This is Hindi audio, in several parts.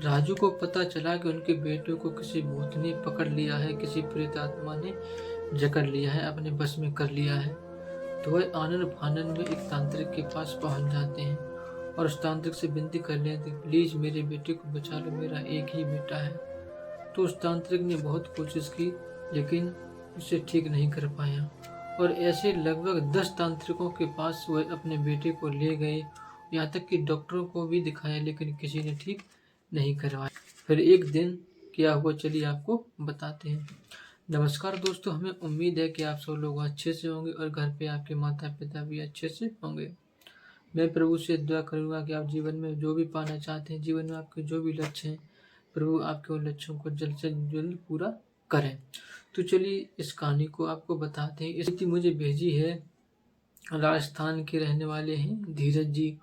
राजू को पता चला कि उनके बेटे को किसी भूत ने पकड़ लिया है, किसी प्रेत आत्मा ने जकड़ लिया है, अपने बस में कर लिया है। तो वह आनन फानन में एक तांत्रिक के पास पहुंच जाते हैं और उस तांत्रिक से विनती कर लेते हैं, प्लीज मेरे बेटे को बचा लो, मेरा एक ही बेटा है। तो उस तांत्रिक ने बहुत कोशिश की लेकिन उसे ठीक नहीं कर पाया और ऐसे लगभग 10 तांत्रिकों के पास वह अपने बेटे को ले गए, यहाँ तक कि डॉक्टरों को भी दिखाया लेकिन किसी ने ठीक नहीं करवाया। फिर एक दिन क्या हुआ, चलिए आपको बताते हैं। नमस्कार दोस्तों, हमें उम्मीद है कि आप सब लोग अच्छे से होंगे और घर पे आपके माता पिता भी अच्छे से होंगे। मैं प्रभु से दुआ करूंगा कि आप जीवन में जो भी पाना चाहते हैं, जीवन में आपके जो भी लक्ष्य हैं, प्रभु आपके उन लक्ष्यों को जल्द से जल्द पूरा करें। तो चलिए इस कहानी को आपको बताते हैं। इसकी मुझे भेजी है, राजस्थान के रहने वाले हैं धीरज जी,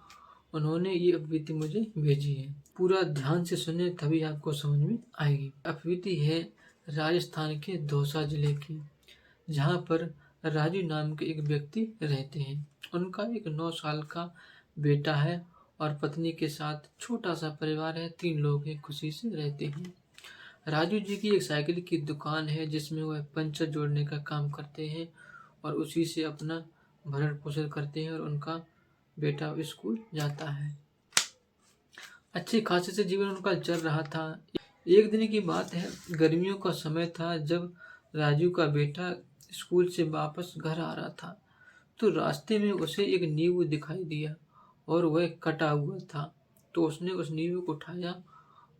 उन्होंने ये अपवीति मुझे भेजी है। पूरा ध्यान से सुने तभी आपको समझ में आएगी। अपवीति है राजस्थान के दौसा जिले की, जहाँ पर राजू नाम के एक व्यक्ति रहते हैं। उनका एक 9 साल का बेटा है और पत्नी के साथ छोटा सा परिवार है, 3 लोग हैं, खुशी से रहते हैं। राजू जी की एक साइकिल की दुकान है जिसमें वह पंचर जोड़ने का काम करते हैं और उसी से अपना भरण पोषण करते हैं और उनका बेटा स्कूल जाता है। अच्छे खासे से जीवन उनका चल रहा था। एक दिन की बात है, गर्मियों का समय था जब राजू का बेटा स्कूल से वापस घर आ रहा था तो रास्ते में उसे एक नींबू दिखाई दिया और वह कटा हुआ था। तो उसने उस नींबू को उठाया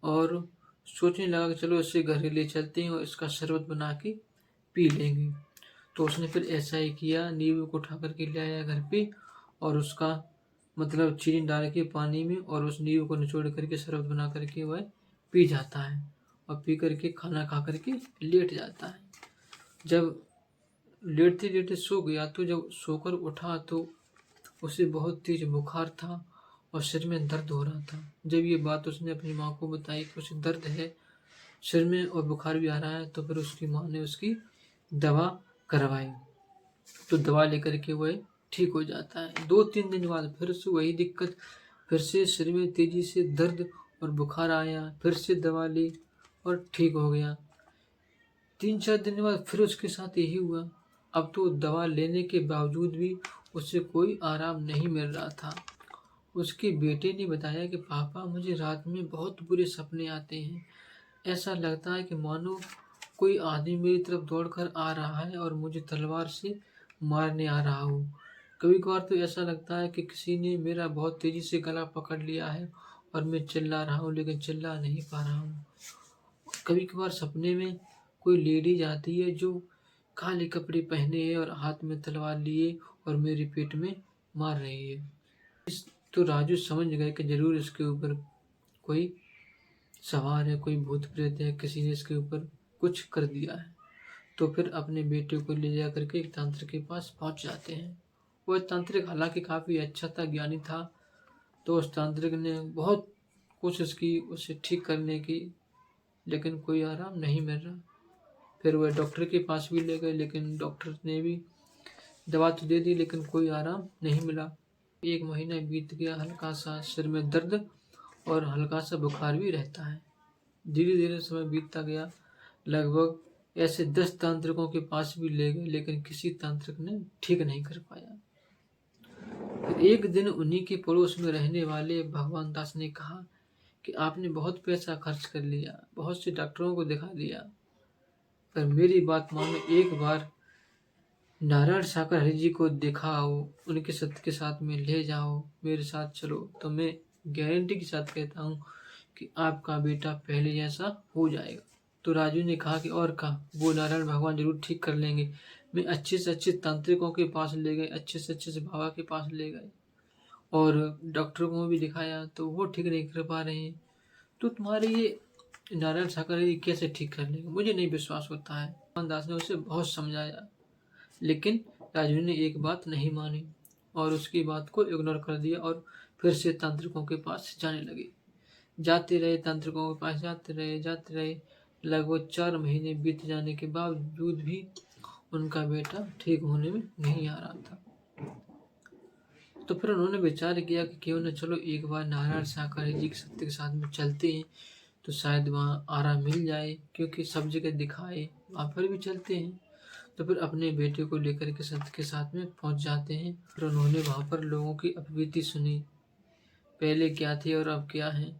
और सोचने लगा कि चलो इसे घर ले चलते हैं और इसका शरबत बना के पी लेंगे। तो उसने फिर ऐसा ही किया, नींबू को उठा करके ले आया घर पे और उसका मतलब चीनी डाल के पानी में और उस नींबू को निचोड़ करके शरबत बना करके वह पी जाता है और पी करके खाना खा करके लेट जाता है। जब लेटते लेटते सो गया तो जब सोकर उठा तो उसे बहुत तेज बुखार था और सिर में दर्द हो रहा था। जब ये बात उसने अपनी माँ को बताई कि उसे दर्द है सिर में और बुखार भी आ रहा है, तो फिर उसकी माँ ने उसकी दवा करवाई। तो दवा लेकर के वह ठीक हो जाता है। 2-3 दिन बाद फिर से वही दिक्कत, फिर से सिर में तेजी से दर्द और बुखार आया, फिर से दवा ली और ठीक हो गया। 3-4 दिन बाद फिर उसके साथ यही हुआ। अब तो दवा लेने के बावजूद भी उसे कोई आराम नहीं मिल रहा था। उसके बेटे ने बताया कि पापा, मुझे रात में बहुत बुरे सपने आते हैं, ऐसा लगता है कि मानो कोई आदमी मेरी तरफ दौड़कर आ रहा है और मुझे तलवार से मारने आ रहा हो। कभी कभार तो ऐसा लगता है कि किसी ने मेरा बहुत तेजी से गला पकड़ लिया है और मैं चिल्ला रहा हूँ लेकिन चिल्ला नहीं पा रहा हूँ। कभी कभार सपने में कोई लेडीज आती है जो काले कपड़े पहने है और हाथ में तलवार लिए और मेरे पेट में मार रही है। तो राजू समझ गए कि जरूर इसके ऊपर कोई सवार है, कोई भूत प्रेत है, किसी ने इसके ऊपर कुछ कर दिया है। तो फिर अपने बेटे को ले जा करके एक तांत्रिक के पास पहुंच जाते हैं। वह तांत्रिक हालांकि काफ़ी अच्छा था, ज्ञानी था। तो उस तांत्रिक ने बहुत कोशिश की उसे ठीक करने की, लेकिन कोई आराम नहीं मिल रहा। फिर वह डॉक्टर के पास भी ले गए लेकिन डॉक्टर ने भी दवा तो दे दी लेकिन कोई आराम नहीं मिला। 1 महीना बीत गया, हल्का सा सिर में दर्द और हल्का सा बुखार भी रहता है। धीरे धीरे समय बीतता गया। लगभग ऐसे 10 तांत्रिकों के पास भी ले गए लेकिन किसी तांत्रिक ने ठीक नहीं कर पाया। फिर एक दिन उन्हीं के पड़ोस में रहने वाले भगवान दास ने कहा कि आपने बहुत पैसा खर्च कर लिया, बहुत से डॉक्टरों को दिखा दिया, पर मेरी बात मानो, एक बार नारायण सागर हरि जी को दिखाओ, उनके सत्य के साथ में ले जाओ, मेरे साथ चलो, तो मैं गारंटी के साथ कहता हूँ कि आपका बेटा पहले जैसा हो जाएगा। तो राजू ने कहा कि और का वो नारायण भगवान जरूर ठीक कर लेंगे। मैं अच्छे से अच्छे तांत्रिकों के पास ले गए, अच्छे से बाबा के पास ले गए और डॉक्टरों को भी दिखाया तो वो ठीक नहीं कर पा रहे हैं। तो तुम्हारे ये नारायण सागर हरि कैसे ठीक कर लेंगे, मुझे नहीं विश्वास होता है। भगवान दास ने उसे बहुत समझाया लेकिन राजू ने एक बात नहीं मानी और उसकी बात को इग्नोर कर दिया और फिर से तांत्रिकों के पास जाने लगे। जाते रहे, तांत्रिकों के पास जाते रहे। लगभग 4 महीने बीत जाने के बावजूद भी उनका बेटा ठीक होने में नहीं आ रहा था। तो फिर उन्होंने विचार किया कि क्यों न चलो एक बार नारायण सागर जी के सत्य के साथ में चलते हैं, तो शायद वहाँ आराम मिल जाए, क्योंकि सब जगह दिखाए वहाँ पर भी चलते हैं। तो फिर अपने बेटे को लेकर के संत के साथ में पहुँच जाते हैं। फिर उन्होंने वहाँ पर लोगों की अपबीती सुनी, पहले क्या थे और अब क्या हैं।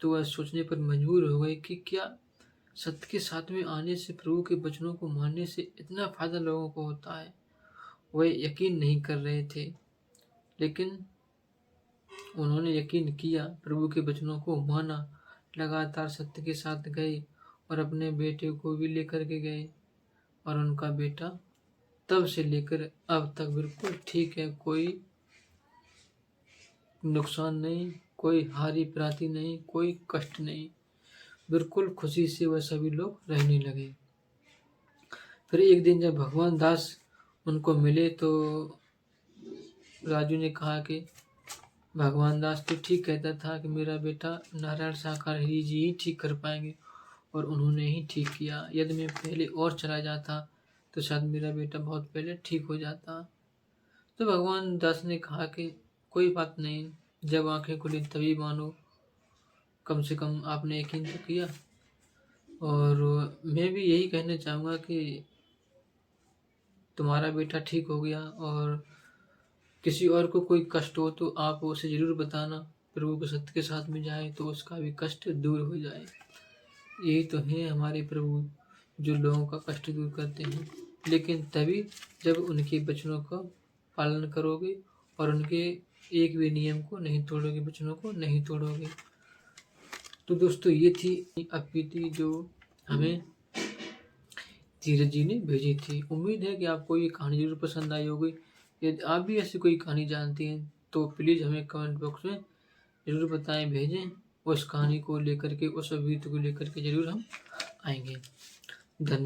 तो वह सोचने पर मजबूर हो गए कि क्या सत्य के साथ में आने से, प्रभु के वचनों को मानने से इतना फायदा लोगों को होता है। वह यकीन नहीं कर रहे थे, लेकिन उन्होंने यकीन किया, प्रभु के वचनों को माना, लगातार सत्य के साथ गए और अपने बेटे को भी लेकर के गए। और उनका बेटा तब से लेकर अब तक बिल्कुल ठीक है, कोई नुकसान नहीं, कोई हारी प्राती नहीं, कोई कष्ट नहीं, बिल्कुल खुशी से वह सभी लोग रहने लगे। फिर एक दिन जब भगवान दास उनको मिले तो राजू ने कहा कि भगवान दास तो ठीक कहता था कि मेरा बेटा नारायण साकार ही जी ही ठीक कर पाएंगे, और उन्होंने ही ठीक किया। यदि मैं पहले और चला जाता तो शायद मेरा बेटा बहुत पहले ठीक हो जाता। तो भगवान दास ने कहा कि कोई बात नहीं, जब आंखें खुली तभी मानो, कम से कम आपने यकीन तो किया। और मैं भी यही कहना चाहूँगा कि तुम्हारा बेटा ठीक हो गया, और किसी और को कोई कष्ट हो तो आप उसे ज़रूर बताना, प्रभु के सत्य के साथ में जाए तो उसका भी कष्ट दूर हो जाए। यही तो है हमारे प्रभु, जो लोगों का कष्ट दूर करते हैं, लेकिन तभी जब उनके वचनों का पालन करोगे और उनके एक भी नियम को नहीं तोड़ोगे, वचनों को नहीं तोड़ोगे। तो दोस्तों, ये थी अपीति जो हमें धीरज जी ने भेजी थी। उम्मीद है कि आपको ये कहानी जरूर पसंद आई होगी। यदि आप भी ऐसी कोई कहानी जानती हैं तो प्लीज़ हमें कमेंट बॉक्स में ज़रूर बताएं, भेजें। उस कहानी को लेकर के, उस अभियुक्त को लेकर के ज़रूर हम आएंगे। धन्यवाद।